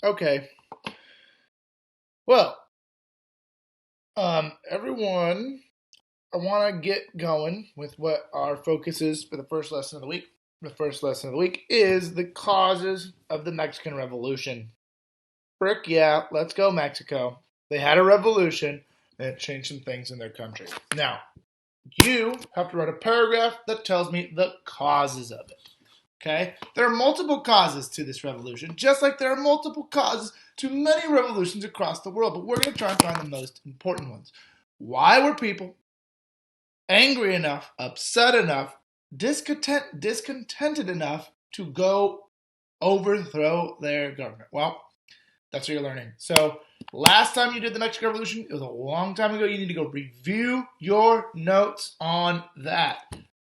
Okay. Well, everyone, I want to get going with what our focus is for the first lesson of the week. The first lesson of the week is the causes of the Mexican Revolution. Frick yeah, let's go Mexico. They had a revolution and it changed some things in their country. Now, you have to write a paragraph that tells me the causes of it. Okay? There are multiple causes to this revolution, just like there are multiple causes to many revolutions across the world, but we're going to try and find the most important ones. Why were people angry enough, upset enough, discontented enough to go overthrow their government? Well, that's what you're learning. So last time you did the Mexican Revolution, it was a long time ago. You need to go review your notes on that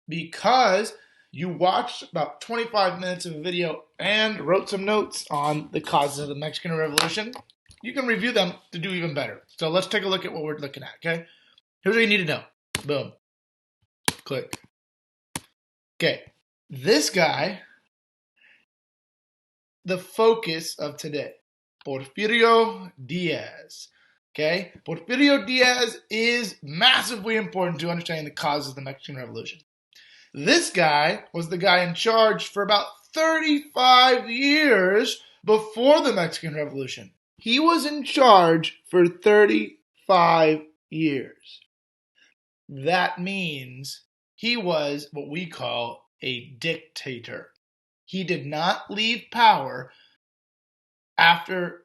because you watched about 25 minutes of a video and wrote some notes on the causes of the Mexican Revolution. You can review them to do even better. So let's take a look at what we're looking at, okay? Here's what you need to know. Boom. Click. Okay. This guy, the focus of today, Porfirio Diaz. Okay? Porfirio Diaz is massively important to understanding the causes of the Mexican Revolution. This guy was the guy in charge for about 35 years before the Mexican Revolution. He was in charge for 35 years. That means he was what we call a dictator. He did not leave power after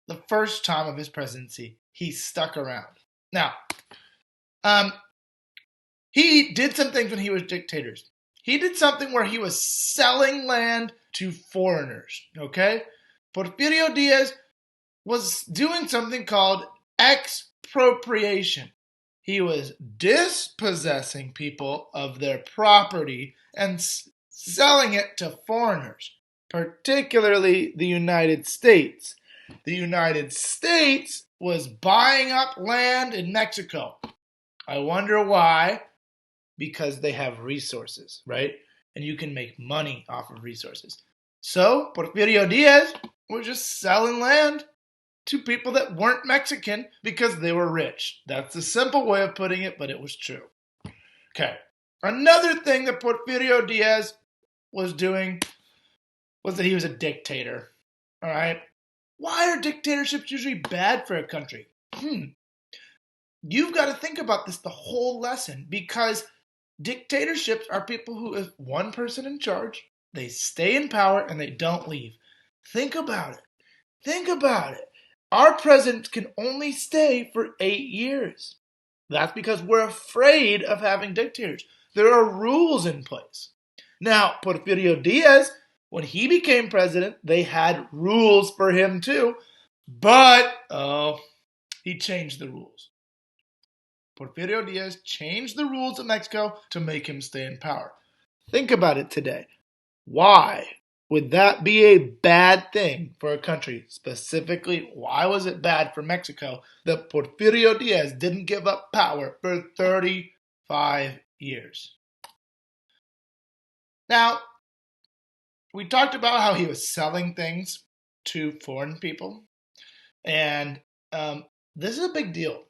the first time of his presidency. He stuck around. Now, he did some things when he was dictators. He did something where he was selling land to foreigners, okay? Porfirio Diaz was doing something called expropriation. He was dispossessing people of their property and selling it to foreigners, particularly the United States. The United States was buying up land in Mexico. I wonder why. Because they have resources, right? And you can make money off of resources. So Porfirio Diaz was just selling land to people that weren't Mexican because they were rich. That's a simple way of putting it, but it was true. Okay. Another thing that Porfirio Diaz was doing was that he was a dictator. All right. Why are dictatorships usually bad for a country? You've got to think about this the whole lesson because dictatorships are people who have one person in charge, they stay in power, and they don't leave. Think about it. Think about it. Our president can only stay for 8 years. That's because we're afraid of having dictators. There are rules in place. Now, Porfirio Diaz, when he became president, they had rules for him too, but he changed the rules. Porfirio Diaz changed the rules of Mexico to make him stay in power. Think about it today. Why would that be a bad thing for a country? Specifically, why was it bad for Mexico that Porfirio Diaz didn't give up power for 35 years? Now, we talked about how he was selling things to foreign people. And this is a big deal.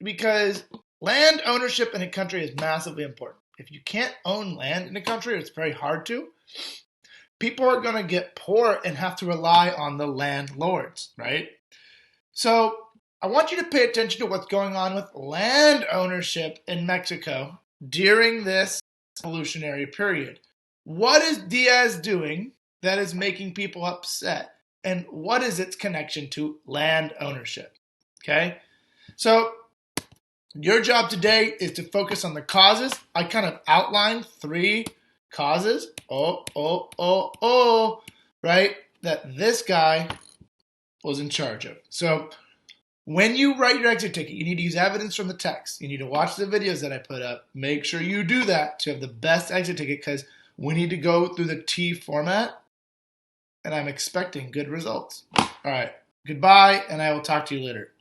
Because land ownership in a country is massively important. If you can't own land in a country, it's very hard to. People are going to get poor and have to rely on the landlords, right? So I want you to pay attention to what's going on with land ownership in Mexico during this revolutionary period. What is Diaz doing that is making people upset? And what is its connection to land ownership? Okay? So your job today is to focus on the causes. I kind of outlined 3 causes. Right? That this guy was in charge of. So when you write your exit ticket, you need to use evidence from the text. You need to watch the videos that I put up. Make sure you do that to have the best exit ticket because we need to go through the T format and I'm expecting good results. All right. Goodbye, and I will talk to you later.